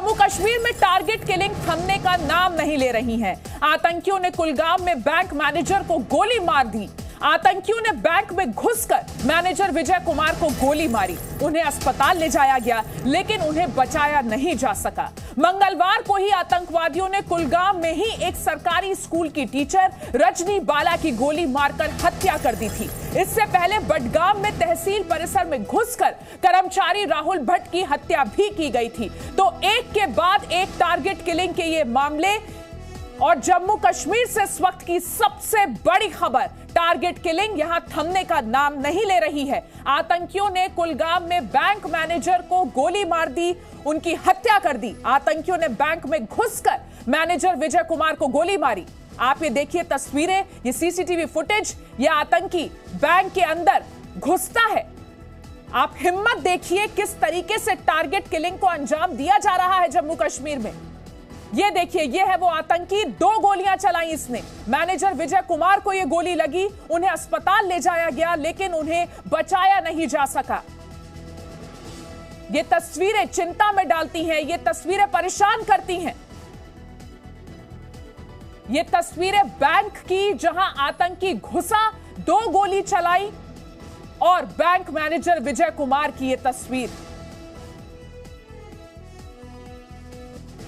जम्मू कश्मीर में target killing थमने का नाम नहीं ले रही है। आतंकियों ने कुलगाम में बैंक मैनेजर को गोली मार दी। आतंकियों ने बैंक में घुसकर मैनेजर विजय कुमार को गोली मारी। उन्हें अस्पताल ले जाया गया, लेकिन उन्हें बचाया नहीं जा सका। मंगलवार को ही आतंकवादियों ने कुलगाम में ही एक सरकारी स्कूल की टीचर रजनी बाला की गोली मारकर हत्या कर दी थी। इससे पहले बडगाम में तहसील परिसर में घुसकर कर्मचारी राहुल भट्ट की हत्या भी की गई थी। तो एक के बाद एक टारगेट किलिंग के ये मामले, और जम्मू कश्मीर से इस वक्त की सबसे बड़ी खबर, टारगेट किलिंग यहां थमने का नाम नहीं ले रही है। आतंकियों ने कुलगाम में बैंक मैनेजर को गोली मार दी, उनकी हत्या कर दी। आतंकियों ने बैंक में घुसकर मैनेजर विजय कुमार को गोली मारी। आप ये देखिए तस्वीरें, ये सीसीटीवी फुटेज, ये आतंकी बैंक के अंदर घुसता है। आप हिम्मत देखिए किस तरीके से टारगेट किलिंग को अंजाम दिया जा रहा है जम्मू कश्मीर में। ये देखिए, ये है वो आतंकी, 2 गोलियां चलाई इसने। मैनेजर विजय कुमार को ये गोली लगी, उन्हें अस्पताल ले जाया गया, लेकिन उन्हें बचाया नहीं जा सका। ये तस्वीरें चिंता में डालती हैं, ये तस्वीरें परेशान करती हैं। ये तस्वीरें बैंक की, जहां आतंकी घुसा, 2 गोली चलाई, और बैंक मैनेजर विजय कुमार की ये तस्वीर।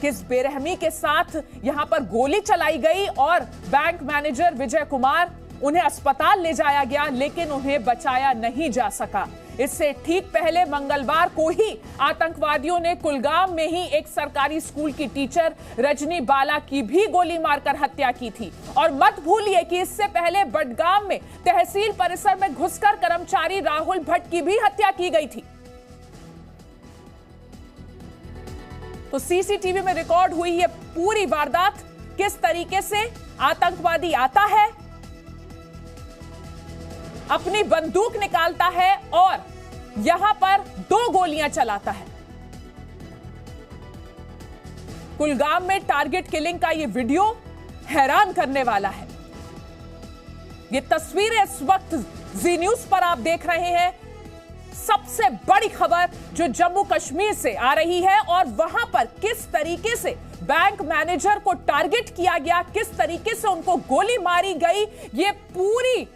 किस बेरहमी के साथ यहां पर गोली चलाई गई और बैंक मैनेजर विजय कुमार, उन्हें अस्पताल ले जाया गया, लेकिन उन्हें बचाया नहीं जा सका। इससे ठीक पहले मंगलवार को ही आतंकवादियों ने कुलगाम में ही एक सरकारी स्कूल की टीचर रजनी बाला की भी गोली मारकर हत्या की थी। और मत भूलिए कि इससे पहले बडगाम में तहसील परिसर में घुसकर कर्मचारी राहुल भट्ट की भी हत्या की गई थी। तो सीसीटीवी में रिकॉर्ड हुई ये पूरी वारदात, किस तरीके से आतंकवादी आता है, अपनी बंदूक निकालता है और यहां पर 2 गोलियां चलाता है। कुलगाम में टारगेट किलिंग का ये वीडियो हैरान करने वाला है। ये तस्वीरें इस वक्त जी न्यूज पर आप देख रहे हैं। सबसे बड़ी खबर जो जम्मू कश्मीर से आ रही है, और वहां पर किस तरीके से बैंक मैनेजर को टारगेट किया गया, किस तरीके से उनको गोली मारी गई, ये पूरी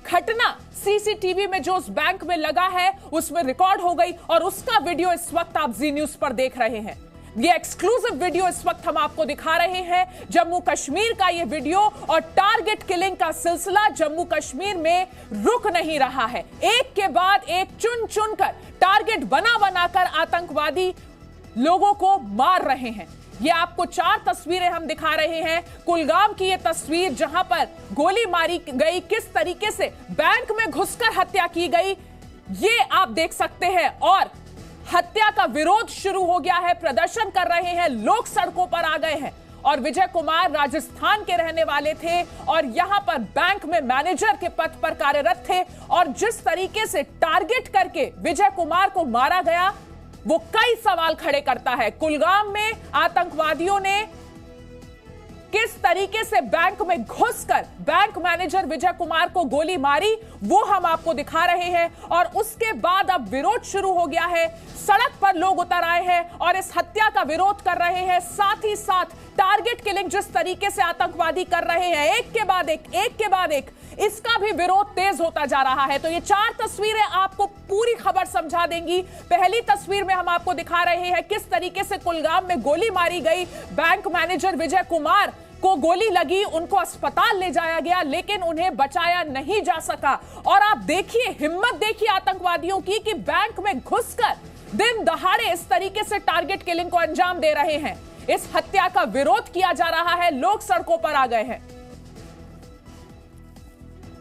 घटना सीसीटीवी में जो उस बैंक में लगा है उसमें रिकॉर्ड हो गई, और उसका वीडियो इस वक्त आप जी न्यूज पर देख रहे हैं। ये एक्सक्लूसिव वीडियो इस वक्त हम आपको दिखा रहे हैं, जम्मू कश्मीर का ये वीडियो, और टारगेट किलिंग का सिलसिला जम्मू कश्मीर में रुक नहीं रहा है। एक के बाद एक चुन चुन कर टारगेट बना बनाकर आतंकवादी लोगों को मार रहे हैं। ये आपको 4 तस्वीरें हम दिखा रहे हैं। कुलगाम की ये तस्वीर जहां पर गोली मारी गई, किस तरीके से बैंक में घुसकर हत्या की गई, ये आप देख सकते हैं। और हत्या का विरोध शुरू हो गया है, प्रदर्शन कर रहे हैं, लोग सड़कों पर आ गए हैं। और विजय कुमार राजस्थान के रहने वाले थे और यहां पर बैंक में मैनेजर के पद पर कार्यरत थे, और जिस तरीके से टारगेट करके विजय कुमार को मारा गया, वो कई सवाल खड़े करता है। कुलगाम में आतंकवादियों ने किस तरीके से बैंक में घुसकर बैंक मैनेजर विजय कुमार को गोली मारी, वो हम आपको दिखा रहे हैं। और उसके बाद अब विरोध शुरू हो गया है, सड़क पर लोग उतर आए हैं और इस हत्या का विरोध कर रहे हैं। साथ ही साथ टारगेट किलिंग जिस तरीके से आतंकवादी कर रहे हैं, एक के बाद एक, इसका भी विरोध तेज होता जा रहा है। तो ये 4 तस्वीरें आपको पूरी खबर समझा देंगी। पहली तस्वीर में हम आपको दिखा रहे हैं किस तरीके से कुलगाम में गोली मारी गई, बैंक मैनेजर विजय कुमार को गोली लगी, उनको अस्पताल ले जाया गया, लेकिन उन्हें बचाया नहीं जा सका। और आप देखिए, हिम्मत देखिए आतंकवादियों की कि बैंक में घुसकर दिन दहाड़े इस तरीके से टारगेट किलिंग को अंजाम दे रहे हैं। इस हत्या का विरोध किया जा रहा है, लोग सड़कों पर आ गए हैं।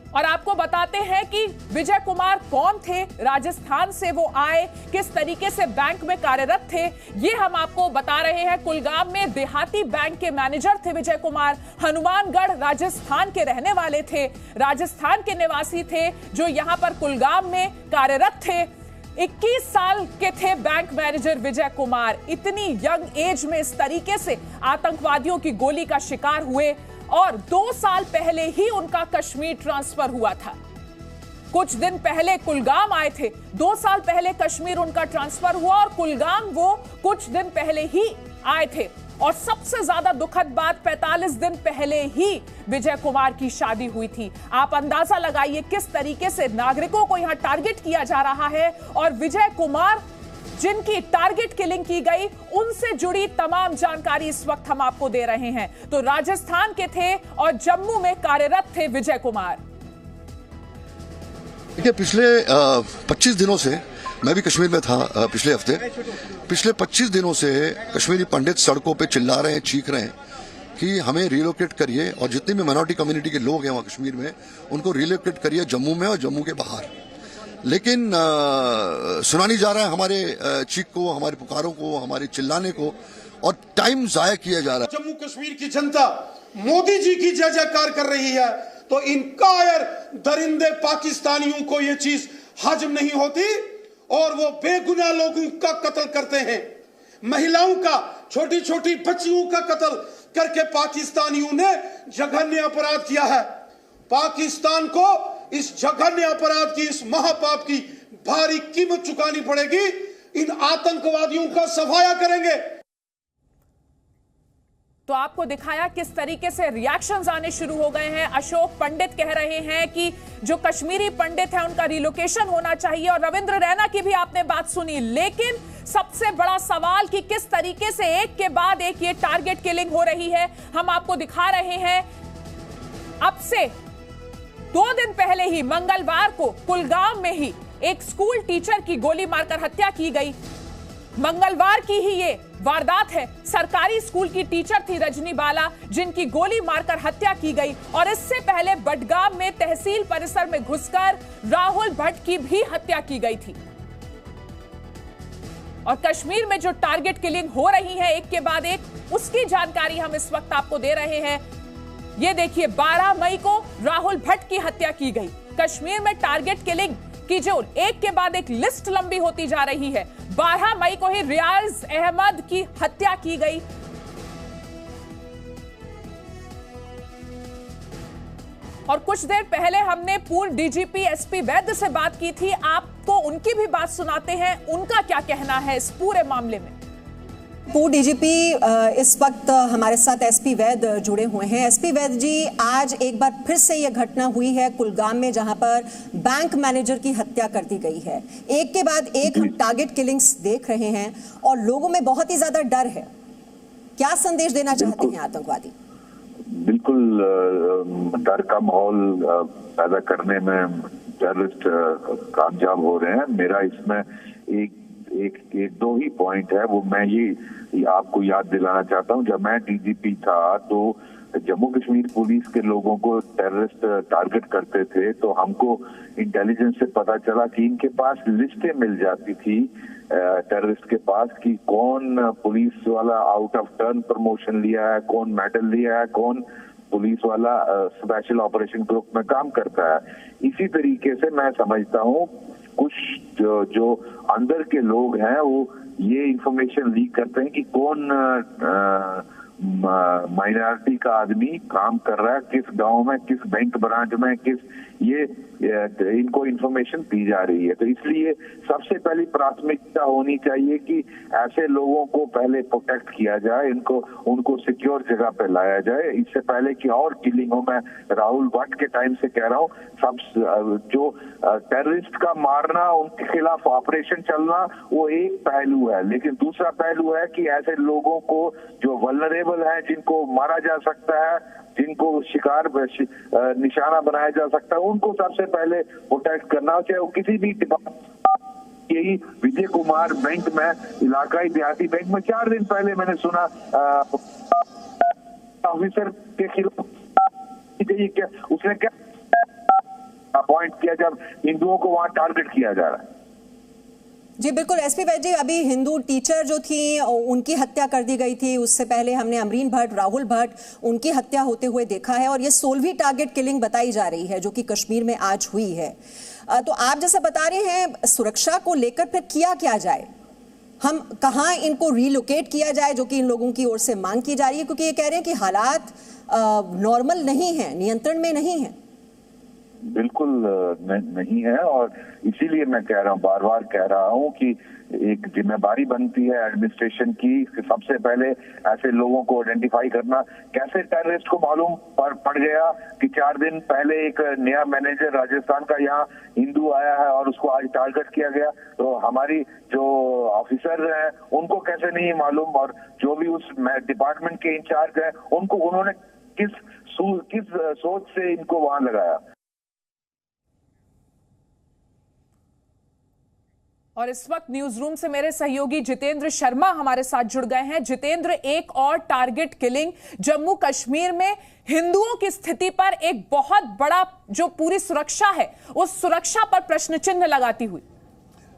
और आपको बताते हैं कि विजय कुमार कौन थे, राजस्थान से वो आए, किस तरीके से बैंक में कार्यरत थे, ये हम आपको बता रहे हैं। कुलगाम में देहाती बैंक के मैनेजर थे विजय कुमार, हनुमानगढ़ राजस्थान के रहने वाले थे, राजस्थान के निवासी थे, जो यहां पर कुलगाम में कार्यरत थे। 21 साल के थे बैंक मैनेजर विजय कुमार। इतनी यंग एज में इस तरीके से आतंकवादियों की गोली का शिकार हुए, और 2 साल पहले ही उनका कश्मीर ट्रांसफर हुआ था। कुछ दिन पहले कुलगाम आए थे, 2 साल पहले कश्मीर उनका ट्रांसफर हुआ, और कुलगाम वो कुछ दिन पहले ही आए थे। और सबसे ज्यादा दुखद बात, 45 दिन पहले ही विजय कुमार की शादी हुई थी। आप अंदाजा लगाइए किस तरीके से नागरिकों को यहां टारगेट किया जा रहा है। और विजय कुमार जिनकी टारगेट किलिंग की गई, उनसे जुड़ी तमाम जानकारी इस वक्त हम आपको दे रहे हैं। तो राजस्थान के थे और जम्मू में कार्यरत थे विजय कुमार। देखिए, पिछले 25 दिनों से मैं भी कश्मीर में था। पिछले हफ्ते, पिछले 25 दिनों से कश्मीरी पंडित सड़कों पे चिल्ला रहे हैं, चीख रहे हैं कि हमें रिलोकेट करिए, और जितने भी माइनॉरिटी कम्युनिटी के लोग हैं वहाँ कश्मीर में, उनको रिलोकेट करिए जम्मू में और जम्मू के बाहर। लेकिन सुना नहीं जा रहा है हमारे चीख को, हमारे पुकारों को, हमारे चिल्लाने को, और टाइम जाया किया जा रहा है। जम्मू कश्मीर की जनता मोदी जी की जय जयकार कर रही है, तो इन कायर दरिंदे पाकिस्तानियों को ये चीज हजम नहीं होती और वो बेगुनाह लोगों का कत्ल करते हैं। महिलाओं का, छोटी छोटी बच्चियों का कत्ल करके पाकिस्तानियों ने जघन्य अपराध किया है। पाकिस्तान को इस जघन्य अपराध की, इस महापाप की भारी कीमत चुकानी पड़ेगी। इन आतंकवादियों का सफाया करेंगे। तो आपको दिखाया किस तरीके से रिएक्शंस आने शुरू हो गए हैं। अशोक पंडित कह रहे हैं कि जो कश्मीरी पंडित हैं उनका रिलोकेशन होना चाहिए, और रविंद्र रैना की भी आपने बात सुनी। लेकिन सबसे बड़ा सवाल कि किस तरीके से एक के बाद एक ये टारगेट किलिंग हो रही है, हम आपको दिखा रहे हैं। अब से 2 दिन पहले ही मंगलवार को कुलगाम में ही एक स्कूल टीचर की गोली मारकर हत्या की गई। मंगलवार की ही ये वारदात है। सरकारी स्कूल की टीचर थी रजनी बाला, जिनकी गोली मारकर हत्या की गई। और इससे पहले बडगाम में तहसील परिसर में घुसकर राहुल भट्ट की भी हत्या की गई थी। और कश्मीर में जो टारगेट किलिंग हो रही है एक के बाद एक, उसकी जानकारी हम इस वक्त आपको दे रहे हैं। ये देखिए, 12 मई को राहुल भट्ट की हत्या की गई। कश्मीर में टारगेट किलिंग की जो एक के बाद एक लिस्ट लंबी होती जा रही है। 12 मई को ही रियाज अहमद की हत्या की गई। और कुछ देर पहले हमने पूर्व डीजीपी एसपी वैद्य से बात की थी। आपको उनकी भी बात सुनाते हैं, उनका क्या कहना है इस पूरे मामले में। पूर्व डीजीपी इस वक्त हमारे साथ एसपी वैद्य जुड़े हुए हैं। एसपी वैद्य जी, आज एक बार फिर से यह घटना हुई है कुलगाम में, जहां पर बैंक मैनेजर की हत्या कर दी गई है। एक के बाद एक हम टारगेट किलिंग्स देख रहे हैं और लोगों में बहुत ही ज्यादा डर है। क्या संदेश देना चाहते हैं आतंकवादी? बिल्कुल डर का माहौल पैदा करने में टेररिस्ट कामयाब हो रहे हैं। मेरा इसमें एक दो ही पॉइंट है, वो मैं ये आपको याद दिलाना चाहता हूँ। जब मैं डीजीपी था तो जम्मू कश्मीर पुलिस के लोगों को टेररिस्ट टारगेट करते थे, तो हमको इंटेलिजेंस से पता चला कि इनके पास लिस्टें मिल जाती थी टेररिस्ट के पास कि कौन पुलिस वाला आउट ऑफ टर्न प्रमोशन लिया है, कौन मेडल लिया है, कौन पुलिस वाला स्पेशल ऑपरेशन ग्रुप में काम करता है। इसी तरीके से मैं समझता हूँ कुछ जो अंदर के लोग हैं वो ये इंफॉर्मेशन लीक करते हैं कि कौन माइनॉरिटी का आदमी काम कर रहा है, किस गांव में, किस बैंक ब्रांच में, किस ये इनको इंफॉर्मेशन दी जा रही है। तो इसलिए सबसे पहली प्राथमिकता होनी चाहिए कि ऐसे लोगों को पहले प्रोटेक्ट किया जाए, उनको सिक्योर जगह पे लाया जाए, इससे पहले कि और किलिंग हो। मैं राहुल भट्ट के टाइम से कह रहा हूँ, सब जो टेररिस्ट का मारना, उनके खिलाफ ऑपरेशन चलना वो एक पहलू है, लेकिन दूसरा पहलू है कि ऐसे लोगों को जो वल्नरेबल है, जिनको मारा जा सकता है, जिनको शिकार निशाना बनाया जा सकता है, उनको सबसे पहले प्रोटेक्ट करना चाहिए। वो किसी भी यही विजय कुमार बैंक में, इलाकाई देहाती बैंक में 4 दिन पहले मैंने सुना ऑफिसर के खिलाफ क्या उसने क्या अपॉइंट किया जब हिंदुओं को वहां टारगेट किया जा रहा है। जी बिल्कुल एसपी वैद्य जी, अभी हिंदू टीचर जो थी उनकी हत्या कर दी गई थी। उससे पहले हमने अमरीन भट्ट, राहुल भट्ट, उनकी हत्या होते हुए देखा है। और ये 16वीं टारगेट किलिंग बताई जा रही है जो कि कश्मीर में आज हुई है। तो आप जैसे बता रहे हैं, सुरक्षा को लेकर फिर किया क्या जाए? हम कहाँ इनको रिलोकेट किया जाए, जो कि इन लोगों की ओर से मांग की जा रही है, क्योंकि ये कह रहे हैं कि हालात नॉर्मल नहीं है, नियंत्रण में नहीं है। बिल्कुल नहीं है। और इसीलिए मैं कह रहा हूँ, बार बार कह रहा हूँ कि एक जिम्मेदारी बनती है एडमिनिस्ट्रेशन की, सबसे पहले ऐसे लोगों को आइडेंटिफाई करना। कैसे टेररिस्ट को मालूम पड़ गया कि 4 दिन पहले एक नया मैनेजर राजस्थान का यहाँ हिंदू आया है और उसको आज टारगेट किया गया? तो हमारी जो ऑफिसर हैं उनको कैसे नहीं मालूम, और जो भी उस डिपार्टमेंट के इंचार्ज हैं उन्होंने किस सोच से इनको वहां लगाया? और इस वक्त न्यूज रूम से मेरे सहयोगी जितेंद्र शर्मा हमारे साथ जुड़ गए हैं। जितेंद्र, एक और टारगेट किलिंग जम्मू कश्मीर में हिंदुओं की स्थिति पर एक बहुत बड़ा जो पूरी सुरक्षा है उस सुरक्षा पर प्रश्न चिन्ह लगाती हुई।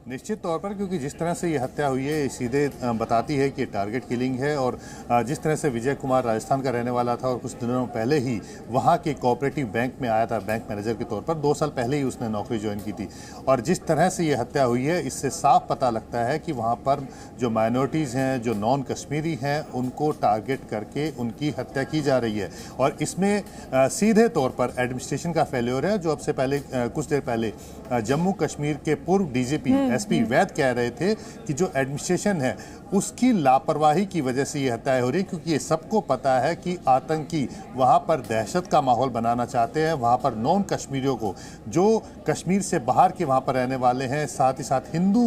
निश्चित तौर पर, क्योंकि जिस तरह से ये हत्या हुई है सीधे बताती है कि टारगेट किलिंग है। और जिस तरह से विजय कुमार राजस्थान का रहने वाला था और कुछ दिनों पहले ही वहाँ के कोऑपरेटिव बैंक में आया था बैंक मैनेजर के तौर पर, 2 साल पहले ही उसने नौकरी ज्वाइन की थी। और जिस तरह से ये हत्या हुई है इससे साफ पता लगता है कि वहाँ पर जो माइनॉरिटीज़ हैं, जो नॉन कश्मीरी हैं, उनको टारगेट करके उनकी हत्या की जा रही है। और इसमें सीधे तौर पर एडमिनिस्ट्रेशन का फेल्योर है। जो अब से पहले कुछ देर पहले जम्मू कश्मीर के पूर्व डीजीपी एसपी वैद कह रहे थे कि जो एडमिनिस्ट्रेशन है उसकी लापरवाही की वजह से ये हत्याएं हो रही हैं, क्योंकि ये सबको पता है कि आतंकी वहाँ पर दहशत का माहौल बनाना चाहते हैं। वहाँ पर नॉन कश्मीरियों को, जो कश्मीर से बाहर के वहाँ पर रहने वाले हैं, साथ ही साथ हिंदू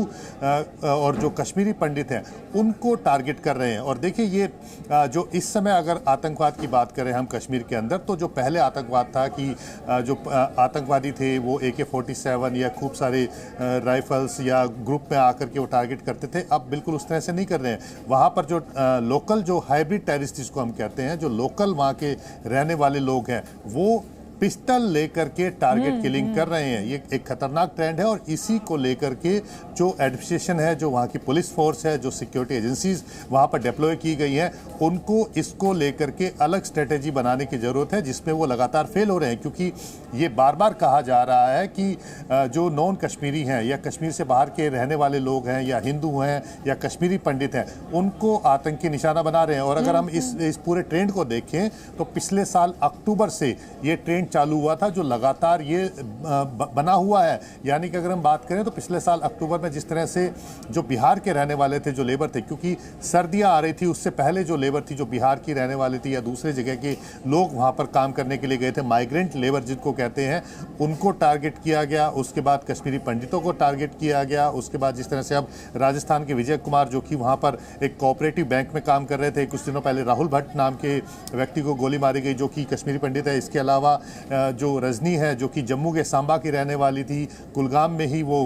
और जो कश्मीरी पंडित हैं, उनको टारगेट कर रहे हैं। और देखिए, ये जो इस समय अगर आतंकवाद की बात करें हम कश्मीर के अंदर, तो जो पहले आतंकवाद था कि जो आतंकवादी थे वो AK-47 या खूब सारे राइफल्स या ग्रुप में आकर के वो टारगेट करते थे, अब बिल्कुल उस तरह से नहीं कर रहे हैं। वहाँ पर जो लोकल जो हाइब्रिड टेररिस्ट जिसको हम कहते हैं, जो लोकल वहाँ के रहने वाले लोग हैं, वो पिस्टल लेकर के टारगेट किलिंग कर रहे हैं। ये एक खतरनाक ट्रेंड है। और इसी को लेकर के जो एडमिनिस्ट्रेशन है, जो वहाँ की पुलिस फोर्स है, जो सिक्योरिटी एजेंसीज वहाँ पर डिप्लॉय की गई हैं, उनको इसको लेकर के अलग स्ट्रेटेजी बनाने की ज़रूरत है, जिसमें वो लगातार फेल हो रहे हैं। क्योंकि ये बार बार कहा जा रहा है कि जो नॉन कश्मीरी हैं या कश्मीर से बाहर के रहने वाले लोग हैं या हिंदू हैं या कश्मीरी पंडित हैं, उनको आतंकी निशाना बना रहे हैं। और अगर हम इस पूरे ट्रेंड को देखें तो पिछले साल अक्टूबर से ये ट्रेंड चालू हुआ था, जो लगातार ये बना हुआ है। यानी कि अगर हम बात करें तो पिछले साल अक्टूबर में जिस तरह से जो बिहार के रहने वाले थे, जो लेबर थे, क्योंकि सर्दियां आ रही थी, उससे पहले जो लेबर थी, जो बिहार की रहने वाली थी या दूसरे जगह के लोग वहां पर काम करने के लिए गए थे, माइग्रेंट लेबर जिनको कहते हैं, उनको टारगेट किया गया। उसके बाद कश्मीरी पंडितों को टारगेट किया गया। उसके बाद जिस तरह से अब राजस्थान के विजय कुमार, जो कि वहां पर एक कोऑपरेटिव बैंक में काम कर रहे थे, कुछ दिनों पहले राहुल भट्ट नाम के व्यक्ति को गोली मारी गई, जो कि कश्मीरी पंडित है। इसके अलावा जो रजनी है, जो कि जम्मू के सांबा की रहने वाली थी, कुलगाम में ही वो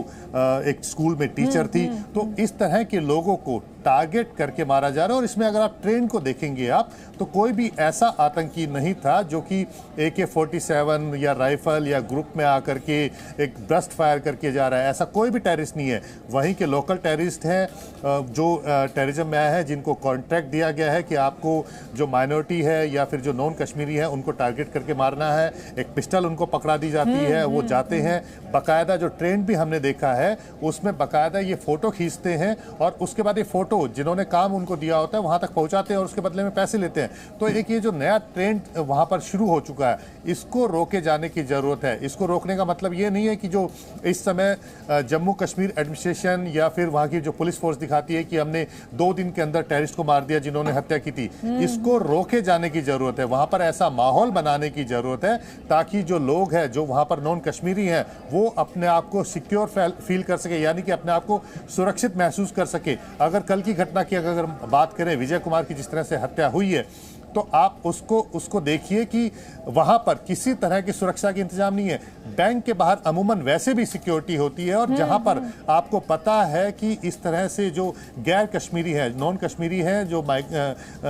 एक स्कूल में टीचर थी। तो इस तरह के लोगों को टारगेट करके मारा जा रहा है। और इसमें अगर आप ट्रेंड को देखेंगे आप, तो कोई भी ऐसा आतंकी नहीं था जो कि AK-47 या राइफल या ग्रुप में आकर के एक ब्रस्ट फायर करके जा रहा है। ऐसा कोई भी टेररिस्ट नहीं है। वहीं के लोकल टेररिस्ट हैं जो टेररिज्म में आए हैं, जिनको कॉन्ट्रैक्ट दिया गया है कि आपको जो माइनॉरिटी है या फिर जो नॉन कश्मीरी है उनको टारगेट करके मारना है। एक पिस्टल उनको पकड़ा दी जाती है, वो जाते हैं। बाकायदा जो ट्रेंड भी हमने देखा है उसमें बाकायदा ये फोटो खींचते हैं और उसके बाद ये फोटो जिन्होंने काम उनको दिया होता है वहां तक पहुंचाते हैं और उसके बदले में पैसे लेते हैं। तो एक ये जो नया ट्रेंड वहां पर शुरू हो चुका है, इसको रोके जाने की जरूरत है। इसको रोकने का मतलब ये नहीं है कि जो इस समय जम्मू कश्मीर एडमिनिस्ट्रेशन या फिर वहां की जो पुलिस फोर्स दिखाती है कि हमने 2 दिन के अंदर टेररिस्ट को मार दिया जिन्होंने हत्या की थी। इसको रोके जाने की जरूरत है। वहां पर ऐसा माहौल बनाने की जरूरत है ताकि जो लोग हैं, जो वहां पर नॉन कश्मीरी हैं, वो अपने आप को सिक्योर फील कर सके, यानी कि अपने आप को सुरक्षित महसूस कर सके। अगर कल की घटना की अगर बात करें, विजय कुमार की जिस तरह से हत्या हुई है, तो आप उसको देखिए कि वहां पर किसी तरह की सुरक्षा के इंतजाम नहीं है। बैंक के बाहर अमूमन वैसे भी सिक्योरिटी होती है, और जहां पर आपको पता है कि इस तरह से जो गैर कश्मीरी है, नॉन कश्मीरी है, जो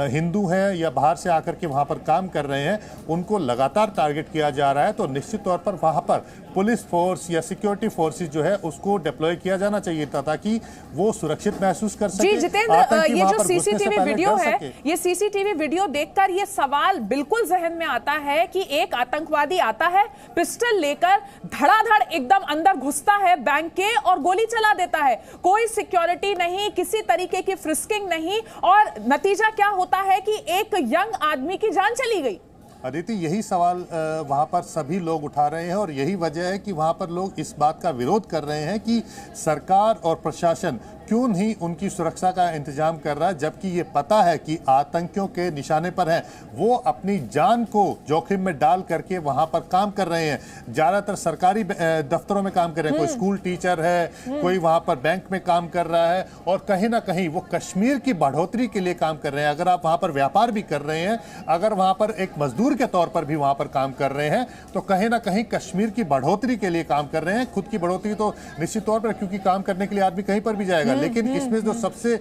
हिंदू हैं या बाहर से आकर के वहां पर काम कर रहे हैं, उनको लगातार टारगेट किया जा रहा है। तो निश्चित तौर पर वहां पर पुलिस फोर्स या सिक्योरिटी फोर्सेस जो है उसको डिप्लॉय किया जाना चाहिए था ताकि वो सुरक्षित महसूस कर सके। जी जितेंद्र, ये जो सीसीटीवी वीडियो है, ये सीसीटीवी वीडियो देखकर ये सवाल बिल्कुल जहन में आता है कि एक आतंकवादी आता है, पिस्टल लेकर धड़ाधड़ एकदम अंदर घुसता है बैंक के और गोली चला देता है। कोई सिक्योरिटी नहीं, किसी तरीके की फ्रिस्किंग नहीं, और नतीजा क्या होता है कि एक यंग आदमी की जान चली गई। अदिति, यही सवाल वहां पर सभी लोग उठा रहे हैं और यही वजह है कि वहां पर लोग इस बात का विरोध कर रहे हैं कि सरकार और प्रशासन क्यों नहीं उनकी सुरक्षा का इंतजाम कर रहा है, जबकि ये पता है कि आतंकियों के निशाने पर हैं। वो अपनी जान को जोखिम में डाल करके वहां पर काम कर रहे हैं। ज्यादातर सरकारी दफ्तरों में काम कर रहे हैं, कोई स्कूल टीचर है, कोई वहां पर बैंक में काम कर रहा है, और कहीं ना कहीं वो कश्मीर की बढ़ोतरी के लिए काम कर रहे हैं। अगर आप वहां पर व्यापार भी कर रहे हैं, अगर वहां पर एक मजदूर के तौर पर भी वहां पर काम कर रहे हैं, तो कहीं ना कहीं कश्मीर की बढ़ोतरी के लिए काम कर रहे हैं। खुद की बढ़ोतरी तो निश्चित तौर पर, क्योंकि काम करने के लिए आदमी कहीं पर भी जाएगा, लेकिन इसमें जो सबसे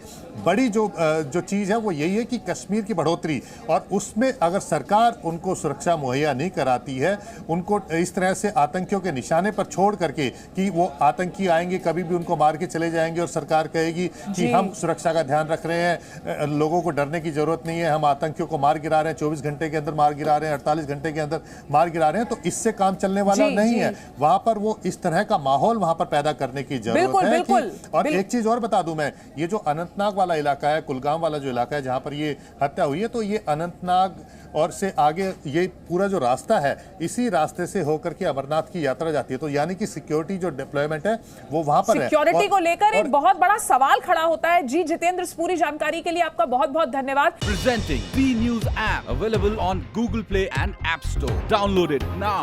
बड़ी जो चीज है वो यही है कि कश्मीर की बढ़ोतरी, और उसमें अगर सरकार उनको सुरक्षा मुहैया नहीं कराती है, उनको इस तरह से आतंकियों के निशाने पर छोड़ करके कि वो आतंकी आएंगे कभी भी उनको मार के चले जाएंगे और सरकार कहेगी कि हम सुरक्षा का ध्यान रख रहे हैं, लोगों को डरने की जरूरत नहीं है, हम आतंकियों को मार गिरा रहे हैं, 24 घंटे के अंदर मार गिरा रहे हैं, 48 घंटे के अंदर मार गिरा रहे हैं, तो इससे काम चलने वाला नहीं है। वहां पर वो इस तरह का माहौल वहां पर पैदा करने की जरूरत है। और एक चीज और बता दूं मैं, ये जो अनंतनाग वाला इलाका है, कुलगाम वाला जो इलाका है जहां पर ये हत्या हुई है, तो ये अनंतनाग और से आगे ये पूरा जो रास्ता है, इसी रास्ते से होकर के अमरनाथ की यात्रा जाती है। तो यानी कि सिक्योरिटी जो डिप्लॉयमेंट है वो वहां पर है। सिक्योरिटी को लेकर एक बहुत बड़ा सवाल खड़ा होता है। जी जितेंद्र, इस पूरी जानकारी के लिए आपका बहुत बहुत धन्यवाद। Presenting B News app available on Google Play and App Store. Download it now.